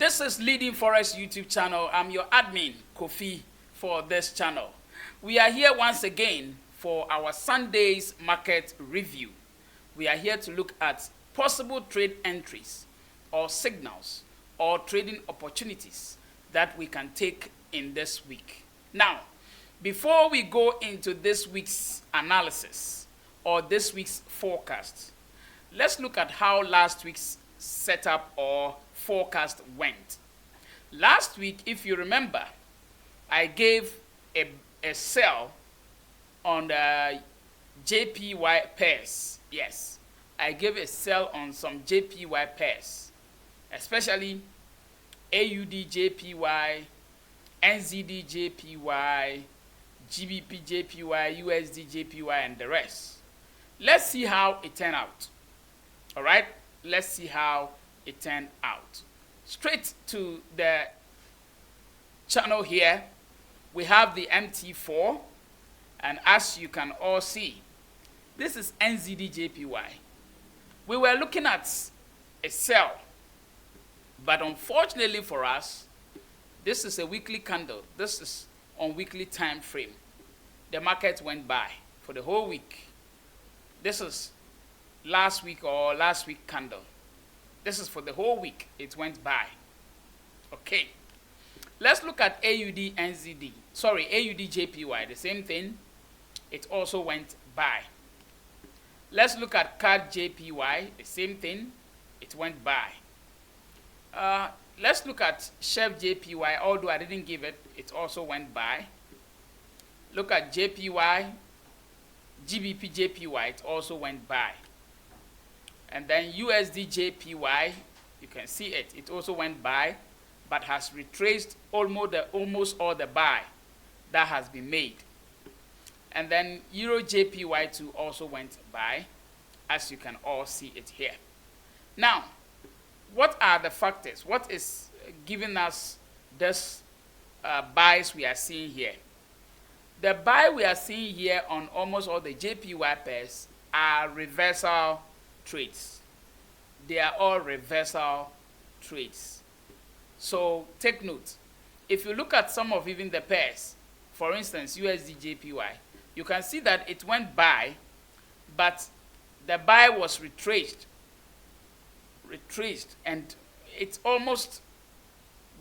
This is Leading Forex YouTube channel. I'm your admin, Kofi, for this channel. We are here once again for our Sunday's market review. We are here to look at possible trade entries or signals or trading opportunities that we can take in this week. Now, before we go into this week's analysis or this week's forecast, let's look at how last week's setup or forecast went. Last week, if you remember, I gave a sell on the JPY pairs. Yes, I gave a sell on some JPY pairs, especially AUD JPY, NZD JPY, GBP JPY, USD JPY, and the rest. Let's see how it turned out. All right, let's see how it turned out. Straight to the channel here, we have the MT4, and as you can all see, this is NZD JPY. We were looking at a sell, but unfortunately for us, this is a weekly candle. This is on weekly time frame. The market went by for the whole week. This is last week or last week candle. This is for the whole week. It went by. Okay. Let's look at AUD NZD. Sorry, AUD JPY. The same thing. It also went by. Let's look at CAD JPY. The same thing. It went by. Let's look at Chef JPY. Although I didn't give it, it also went by. Look at JPY. GBP JPY. It also went by. And then USD JPY, you can see it. It also went by, but has retraced almost all the buy that has been made. And then Euro JPY too also went by, as you can all see it here. Now, what are the factors? What is giving us this buys we are seeing here? The buy we are seeing here on almost all the JPY pairs are reversal trades. They are all reversal trades. So take note. If you look at some of even the pairs, for instance, USD JPY, you can see that it went by, but the buy was retraced, and it's almost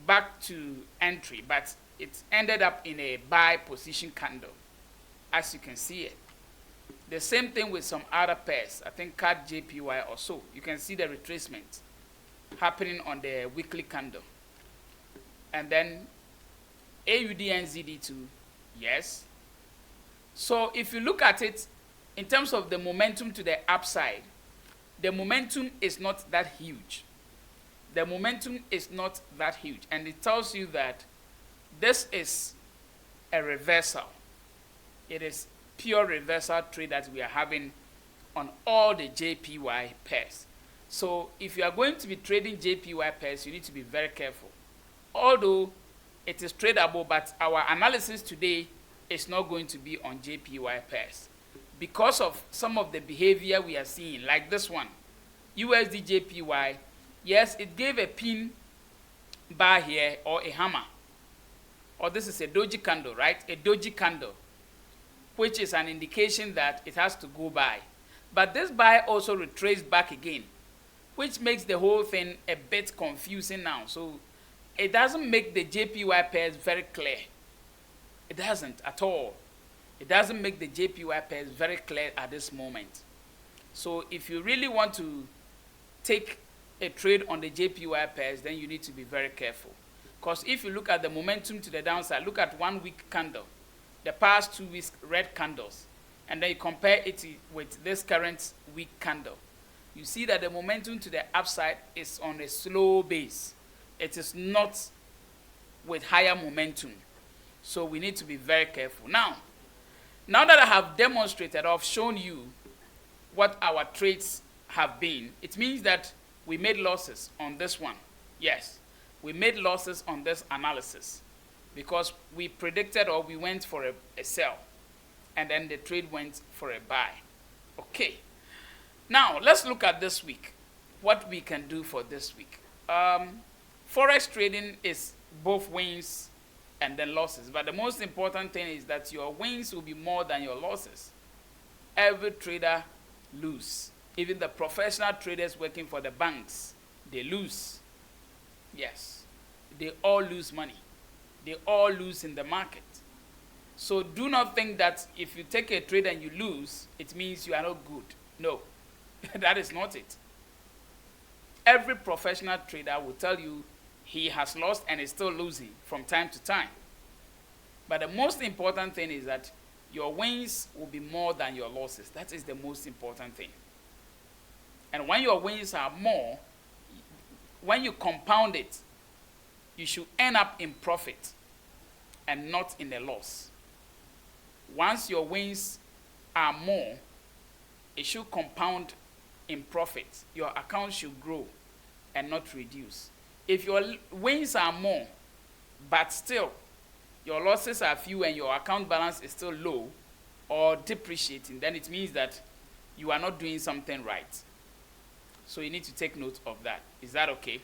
back to entry, but it ended up in a buy position candle, as you can see it. The same thing with some other pairs. I think CAD JPY or so. You can see the retracement happening on the weekly candle. And then AUD NZD too. Yes. So if you look at it in terms of the momentum to the upside, the momentum is not that huge. The momentum is not that huge. And it tells you that this is a reversal. It is pure reversal trade that we are having on all the JPY pairs. So if you are going to be trading JPY pairs, you need to be very careful. Although it is tradable, but our analysis today is not going to be on JPY pairs because of some of the behavior we are seeing, like this one, USD JPY. Yes, it gave a pin bar here or a hammer, or this is a doji candle, right? A doji candle, which is an indication that it has to go by. But this buy also retraced back again, which makes the whole thing a bit confusing now. So it doesn't make the JPY pairs very clear. It doesn't at all. It doesn't make the JPY pairs very clear at this moment. So if you really want to take a trade on the JPY pairs, then you need to be very careful. Because if you look at the momentum to the downside, look at 1 week candle, the past 2 weeks red candles, and then you compare it with this current week candle, you see that the momentum to the upside is on a slow base. It is not with higher momentum. So we need to be very careful. Now that I have demonstrated or shown you what our trades have been, it means that we made losses on this one. Yes, we made losses on this analysis, because we predicted or we went for a sell, and then the trade went for a buy. Okay. Now, let's look at this week, what we can do for this week. Forex trading is both wins and then losses. But the most important thing is that your wins will be more than your losses. Every trader loses. Even the professional traders working for the banks, they lose. Yes. They all lose money. They all lose in the market. So do not think that if you take a trade and you lose, it means you are not good. No, that is not it. Every professional trader will tell you he has lost and is still losing from time to time. But the most important thing is that your wins will be more than your losses. That is the most important thing. And when your wins are more, when you compound it, you should end up in profit and not in a loss. Once your wins are more, it should compound in profit. Your account should grow and not reduce. If your wins are more, but still your losses are few and your account balance is still low or depreciating, then it means that you are not doing something right. So you need to take note of that. Is that okay?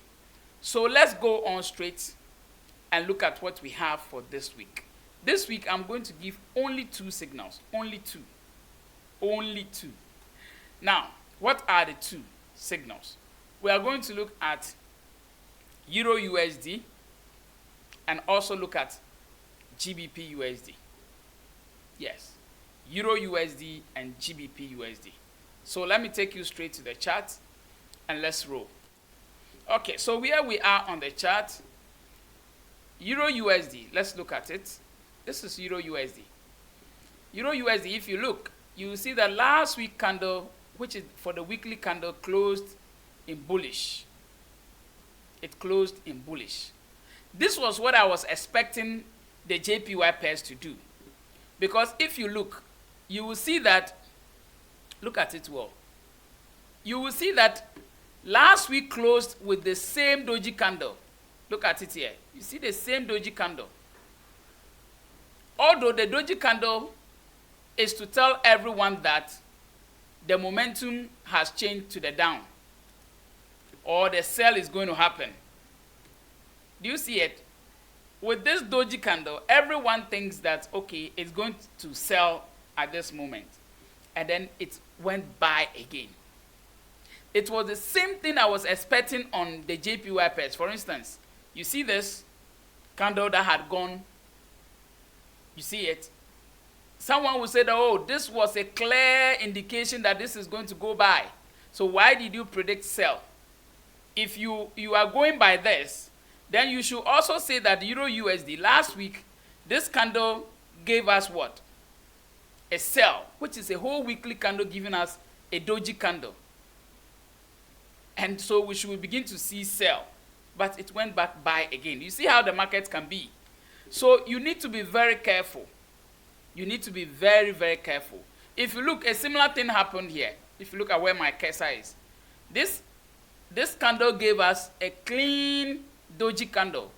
So let's go on straight and look at what we have for this week. This week I'm going to give only 2 signals. Only 2. Only 2. Now, what are the 2 signals? We are going to look at EURUSD and also look at GBPUSD. Yes, EURUSD and GBPUSD. So let me take you straight to the chart and let's roll. Okay, so here we are on the chart. EURUSD, let's look at it. This is EURUSD. EURUSD, if you look, you will see the last week candle, which is for the weekly candle, closed in bullish. It closed in bullish. This was what I was expecting the JPY pairs to do. Because if you look, you will see that, look at it well. You will see that last week closed with the same doji candle. Look at it here. You see the same doji candle. Although the doji candle is to tell everyone that the momentum has changed to the down or the sell is going to happen. Do you see it? With this doji candle, everyone thinks that, okay, it's going to sell at this moment. And then it went buy again. It was the same thing I was expecting on the JPY pairs. For instance, you see this candle that had gone. You see it? Someone will say that, oh, this was a clear indication that this is going to go by. So why did you predict sell? If you are going by this, then you should also say that EURUSD last week, this candle gave us what? A sell, which is a whole weekly candle giving us a doji candle. And so we should begin to see sell. But it went back buy again. You see how the market can be. So you need to be very careful. You need to be very, very careful. If you look, a similar thing happened here. If you look at where my cursor is. This candle gave us a clean doji candle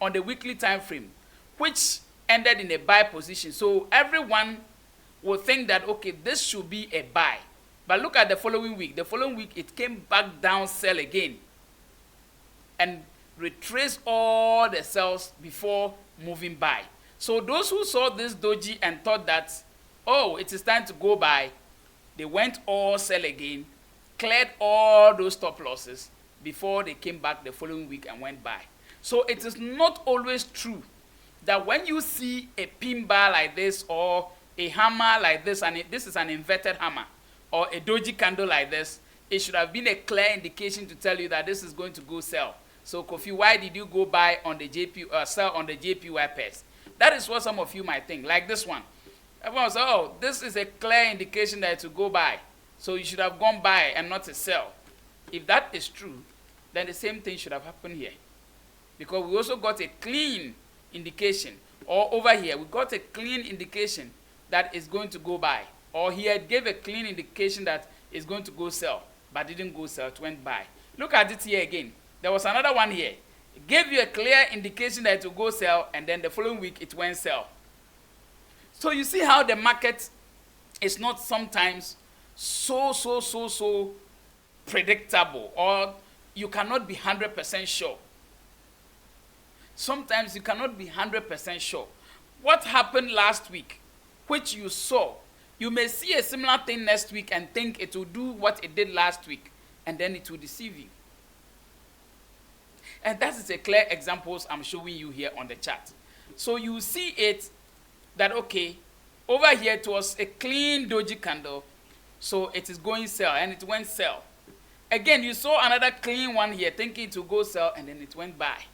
on the weekly time frame, which ended in a buy position. So everyone will think that, okay, this should be a buy. But look at the following week. The following week, it came back down, sell again, and retraced all the sells before moving buy. So those who saw this doji and thought that, oh, it is time to go buy, they went all sell again, cleared all those stop losses before they came back the following week and went buy. So it is not always true that when you see a pin bar like this or a hammer like this, and this is an inverted hammer, or a doji candle like this, it should have been a clear indication to tell you that this is going to go sell. So Kofi, why did you go buy on the sell on the JPY pairs? That is what some of you might think, like this one. Everyone says, oh, this is a clear indication that to go buy. So you should have gone buy and not to sell. If that is true, then the same thing should have happened here. Because we also got a clean indication. Or over here, we got a clean indication that is going to go buy. Or here it gave a clean indication that it's going to go sell, but didn't go sell, it went buy. Look at it here again. There was another one here. It gave you a clear indication that it will go sell, and then the following week it went sell. So you see how the market is not sometimes so predictable, or you cannot be 100% sure. sometimes you cannot be 100% sure. What happened last week, which you saw, you may see a similar thing next week and think it will do what it did last week, and then it will deceive you. And that is a clear examples I'm showing you here on the chart. So you see it that, okay, over here it was a clean doji candle, so it is going sell, and it went sell. Again, you saw another clean one here, thinking to go sell, and then it went buy.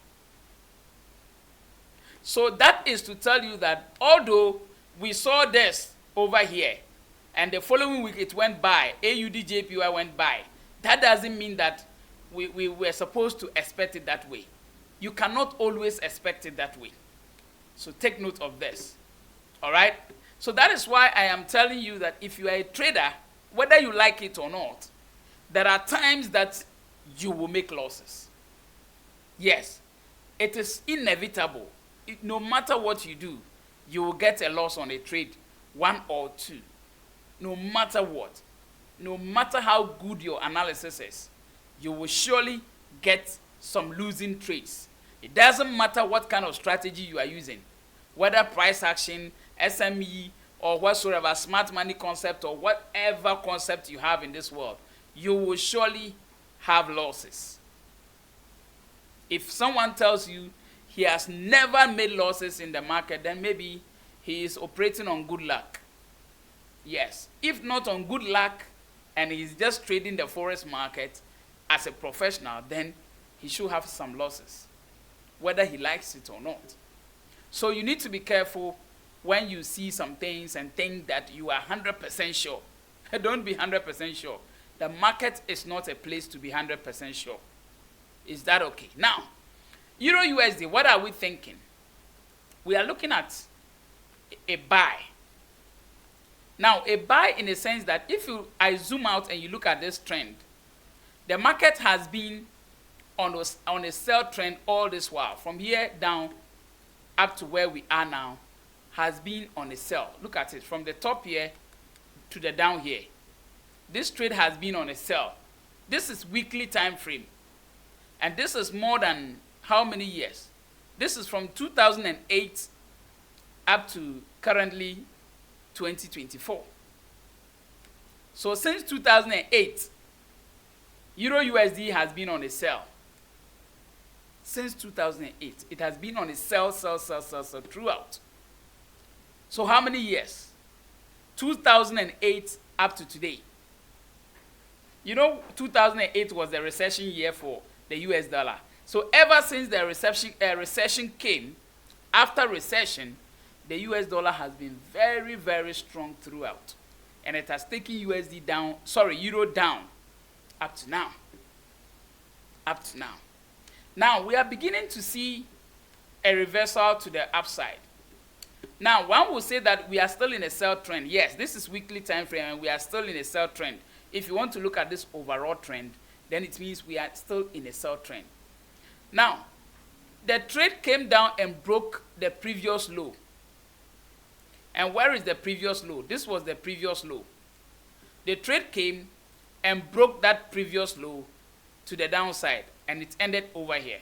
So that is to tell you that although we saw this over here, and the following week it went buy, AUD went buy, that doesn't mean that we were supposed to expect it that way. You cannot always expect it that way. So take note of this. All right? So that is why I am telling you that if you are a trader, whether you like it or not, there are times that you will make losses. Yes, it is inevitable. No matter what you do, you will get a loss on a trade, one or two. No matter what. No matter how good your analysis is, you will surely get some losing trades. It doesn't matter what kind of strategy you are using, whether price action, SME, or whatsoever, smart money concept, or whatever concept you have in this world, you will surely have losses. If someone tells you he has never made losses in the market, then maybe he is operating on good luck. Yes, if not on good luck, and he's just trading the forex market as a professional, then he should have some losses, whether he likes it or not. So you need to be careful when you see some things and think that you are 100% sure. Don't be 100% sure. The market is not a place to be 100% sure. Is that okay? Now, EURUSD, what are we thinking? We are looking at a buy. Now, a buy in the sense that if I zoom out and you look at this trend, the market has been on a sell trend all this while. From here down up to where we are now has been on a sell. Look at it. From the top here to the down here. This trade has been on a sell. This is weekly time frame. And this is more than how many years? This is from 2008 up to currently 2024. So since 2008, EURUSD has been on a sell. Since 2008, it has been on a sell throughout. So how many years? 2008 up to today. You know, 2008 was the recession year for the US dollar. So ever since the recession came, after recession, the US dollar has been very, very strong throughout. And it has taken USD down, Euro down up to now. Up to now. Now, we are beginning to see a reversal to the upside. Now, one will say that we are still in a sell trend. Yes, this is weekly time frame and we are still in a sell trend. If you want to look at this overall trend, then it means we are still in a sell trend. Now, the trade came down and broke the previous low. And where is the previous low? This was the previous low. The trade came and broke that previous low to the downside, and it ended over here.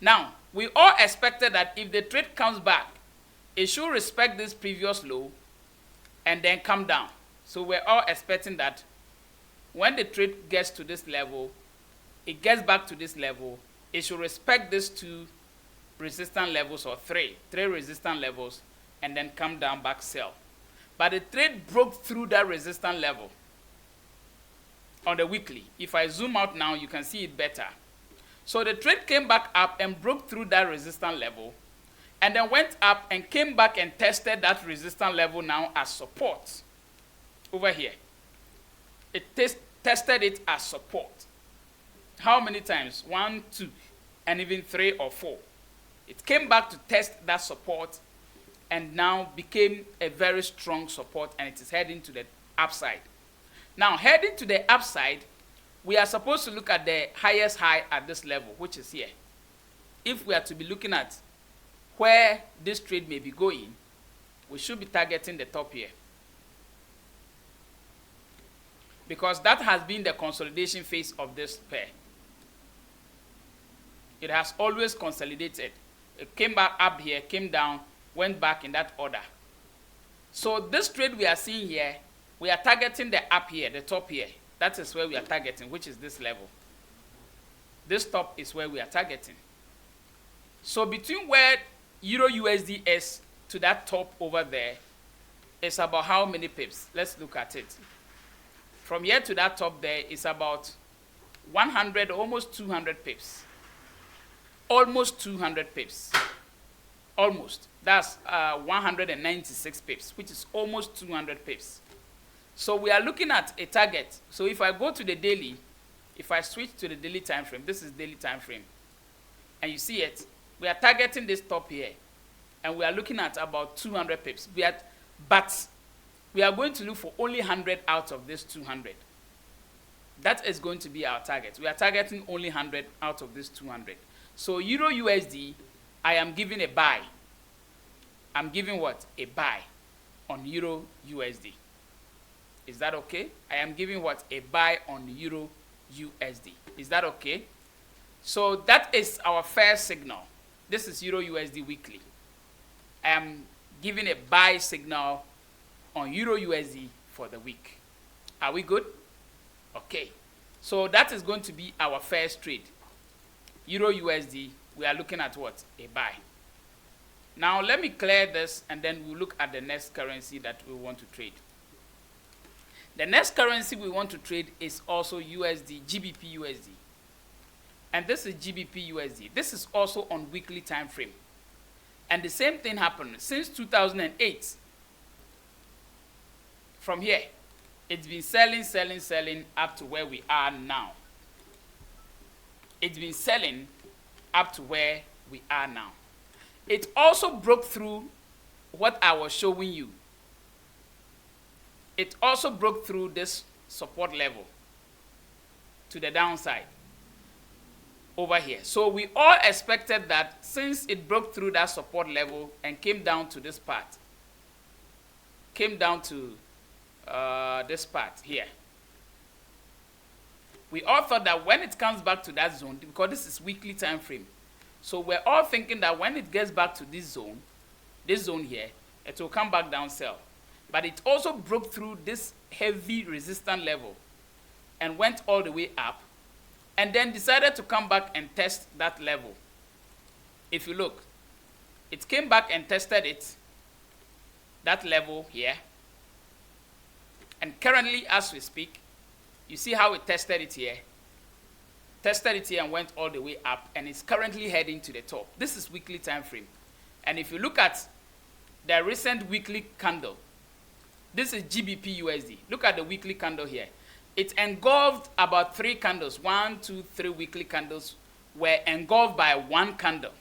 Now, we all expected that if the trade comes back, it should respect this previous low and then come down. So we're all expecting that when the trade gets to this level, it gets back to this level, it should respect these two resistance levels, or three resistance levels, and then come down back sell. But the trade broke through that resistance level on the weekly. If I zoom out now, you can see it better. So the trade came back up and broke through that resistance level, and then went up and came back and tested that resistance level now as support. Over here. It tested it as support. How many times? 1, 2, and even 3 or 4. It came back to test that support and now became a very strong support, and it is heading to the upside. Now, heading to the upside, we are supposed to look at the highest high at this level, which is here. If we are to be looking at where this trade may be going, we should be targeting the top here. Because that has been the consolidation phase of this pair. It has always consolidated. It came back up here, came down, went back in that order. So this trade we are seeing here, we are targeting the up here, the top here. That is where we are targeting, which is this level. This top is where we are targeting. So between where Euro USD is to that top over there is about how many pips? Let's look at it. From here to that top there is about 100, almost 200 pips. Almost 200 pips. Almost. That's 196 pips, which is almost 200 pips. So we are looking at a target. So if I go to the daily, if I switch to the daily time frame, this is daily time frame, and you see it, we are targeting this top here, and we are looking at about 200 pips. But we are going to look for only 100 out of this 200. That is going to be our target. We are targeting only 100 out of this 200. So Euro USD, I am giving a buy. I'm giving what? A buy on Euro USD. Is that okay? I am giving what? A buy on Euro USD. Is that okay? So that is our first signal. This is Euro USD weekly. I am giving a buy signal on Euro USD for the week. Are we good? Okay. So that is going to be our first trade. Euro USD, we are looking at what? A buy. Now let me clear this and then we'll look at the next currency that we want to trade. The next currency we want to trade is also USD, GBPUSD. And this is GBPUSD. This is also on weekly time frame. And the same thing happened since 2008. From here, it's been selling up to where we are now. It's been selling up to where we are now. It also broke through what I was showing you. It also broke through this support level to the downside over here. So we all expected that since it broke through that support level and came down to this part, came down to this part here, we all thought that when it comes back to that zone, because this is weekly time frame, so we're all thinking that when it gets back to this zone here, it will come back down sell. But it also broke through this heavy resistance level and went all the way up and then decided to come back and test that level. If you look, it came back and tested it, that level here. And currently, as we speak, you see how it tested it here. Tested it here and went all the way up, and it's currently heading to the top. This is weekly time frame. And if you look at the recent weekly candle, this is GBPUSD. Look at the weekly candle here. It engulfed about 3 candles. 1, 2, 3 weekly candles were engulfed by one candle,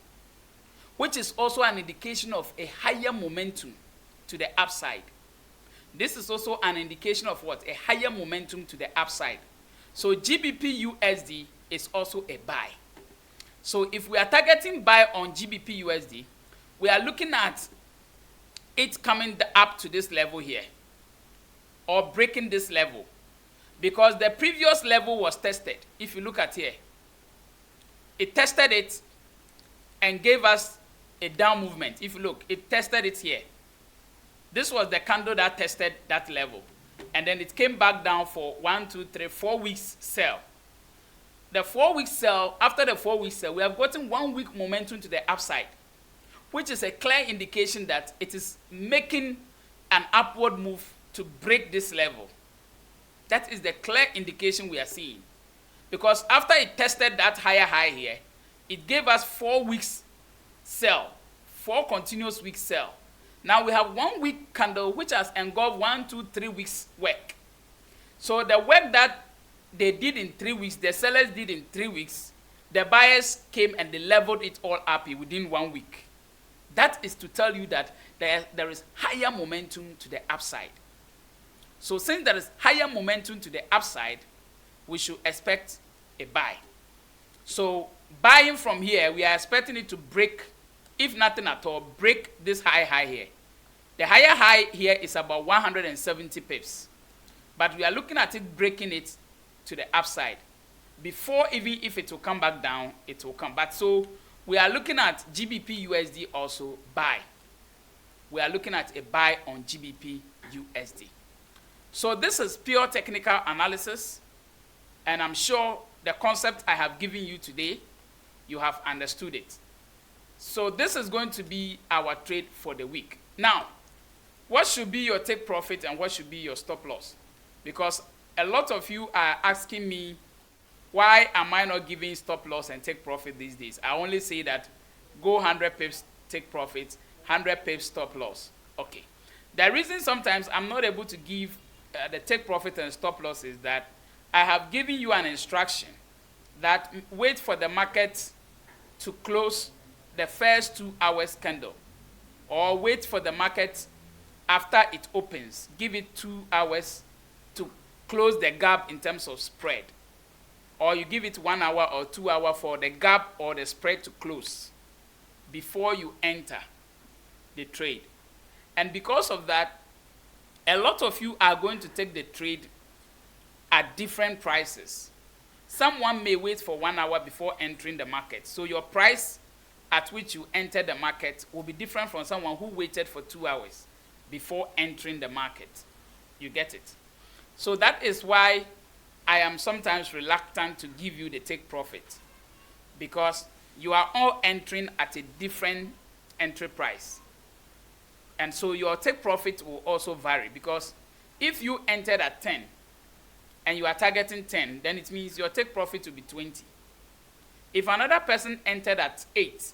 which is also an indication of a higher momentum to the upside. This is also an indication of what? A higher momentum to the upside. So GBPUSD is also a buy. So if we are targeting buy on GBPUSD, we are looking at it coming up to this level here or breaking this level, because the previous level was tested. If you look at here, it tested it and gave us a down movement. If you look, it tested it here. This was the candle that tested that level, and then it came back down for 1, 2, 3, 4 weeks sell. The 4-week sell, after the 4-week sell, we have gotten 1 week momentum to the upside, which is a clear indication that it is making an upward move to break this level. That is the clear indication we are seeing. Because after it tested that higher high here, it gave us 4 weeks sell, 4 continuous weeks sell. Now we have 1 week candle which has engulfed 1, 2, 3 weeks work. So the work that they did in 3 weeks, the sellers did in 3 weeks, the buyers came and they leveled it all up within 1 week. That is to tell you that there is higher momentum to the upside. So since there is higher momentum to the upside, we should expect a buy. So buying from here, we are expecting it to break, if nothing at all, break this high here. The higher high here is about 170 pips. But we are looking at it breaking it to the upside. before even if it will come back down, it will come. But so we are looking at GBPUSD also buy. We are looking at a buy on GBPUSD. So this is pure technical analysis, and I'm sure the concept I have given you today, you have understood it. So this is going to be our trade for the week. Now, what should be your take profit and what should be your stop loss? Because a lot of you are asking me, why am I not giving stop loss and take profit these days? I only say that go 100 pips take profit, 100 pips stop loss. Okay. The reason sometimes I'm not able to give the take profit and stop loss is that I have given you an instruction that wait for the market to close the first 2 hours candle, or wait for the market after it opens, give it 2 hours to close the gap in terms of spread, or you give it 1 hour or 2 hours for the gap or the spread to close before you enter the trade. And because of that, a lot of you are going to take the trade at different prices. Someone may wait for 1 hour before entering the market. So your price at which you enter the market will be different from someone who waited for 2 hours before entering the market. You get it? So that is why I am sometimes reluctant to give you the take profit, because you are all entering at a different entry price. And so your take profit will also vary, because if you entered at 10 and you are targeting 10, then it means your take profit will be 20. If another person entered at 8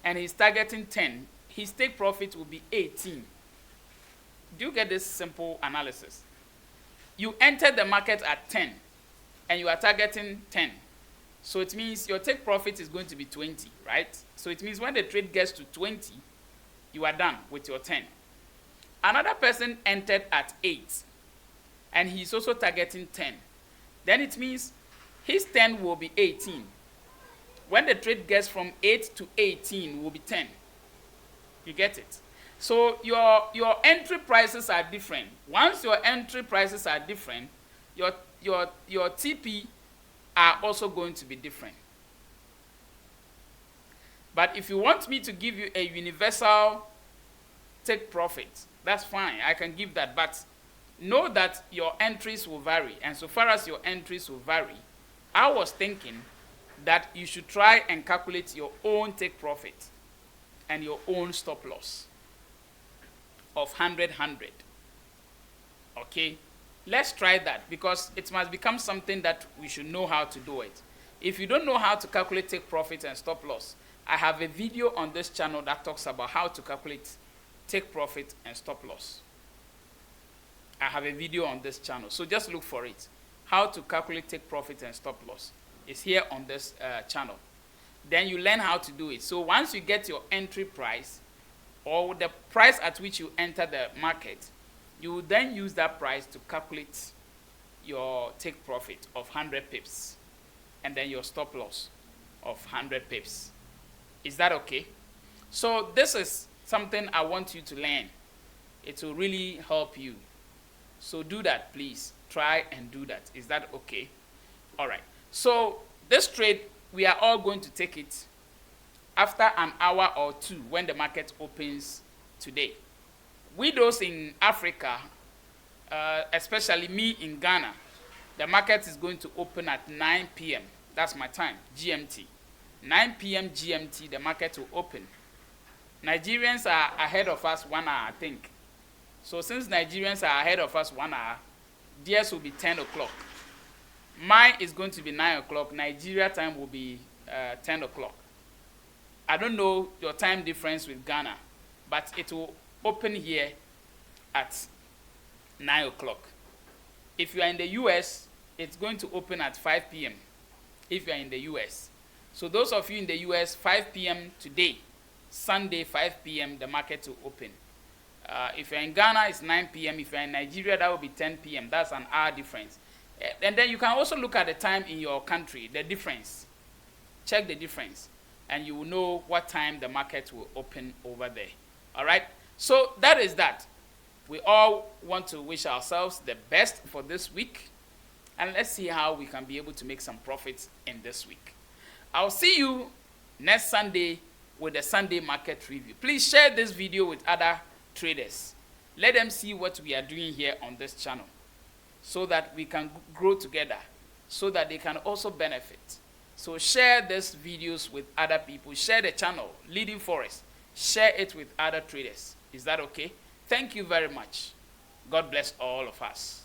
and he's targeting 10, his take profit will be 18. Do you get this simple analysis? You entered the market at 10 and you are targeting 10. So it means your take profit is going to be 20, right? So it means when the trade gets to 20, you are done with your 10. Another person entered at 8 and he's also targeting 10. Then it means his 10 will be 18. When the trade gets from 8 to 18, will be 10. You get it? So your entry prices are different. Once your entry prices are different, your TP are also going to be different. But if you want me to give you a universal take profit, that's fine. I can give that. But know that your entries will vary. And so far as your entries will vary, I was thinking that you should try and calculate your own take profit and your own stop loss of 100, 100. Okay? Let's try that, because it must become something that we should know how to do it. If you don't know how to calculate take profit and stop loss, I have a video on this channel that talks about how to calculate take profit and stop loss. I have a video on this channel, so just look for it. How to calculate take profit and stop loss is here on this channel. Then you learn how to do it. So once you get your entry price, or the price at which you enter the market, you will then use that price to calculate your take profit of 100 pips and then your stop loss of 100 pips. Is that okay? So this is something I want you to learn. It will really help you. So do that, please. Try and do that. Is that okay? All right. So this trade, we are all going to take it after an hour or two when the market opens today. We those in Africa, especially me in Ghana, the market is going to open at 9 p.m. That's my time, GMT. 9 p.m. GMT, the market will open. Nigerians are ahead of us 1 hour, I think. So since Nigerians are ahead of us 1 hour, theirs will be 10 o'clock. Mine is going to be 9 o'clock. Nigeria time will be 10 o'clock. I don't know your time difference with Ghana, but it will open here at 9 o'clock. If you are in the US, it's going to open at 5 p.m. if you are in the US. So those of you in the US, 5 p.m. today, Sunday, 5 p.m., the market will open. If you're in Ghana, it's 9 p.m. If you're in Nigeria, that will be 10 p.m. That's an hour difference. And then you can also look at the time in your country, the difference. Check the difference, and you will know what time the market will open over there. All right? So that is that. We all want to wish ourselves the best for this week. and let's see how we can be able to make some profits in this week. I'll see you next Sunday with the Sunday market review. Please share this video with other traders. Let them see what we are doing here on this channel so that we can grow together, so that they can also benefit. So share these videos with other people. Share the channel, Leading Forex. Share it with other traders. Is that okay? Thank you very much. God bless all of us.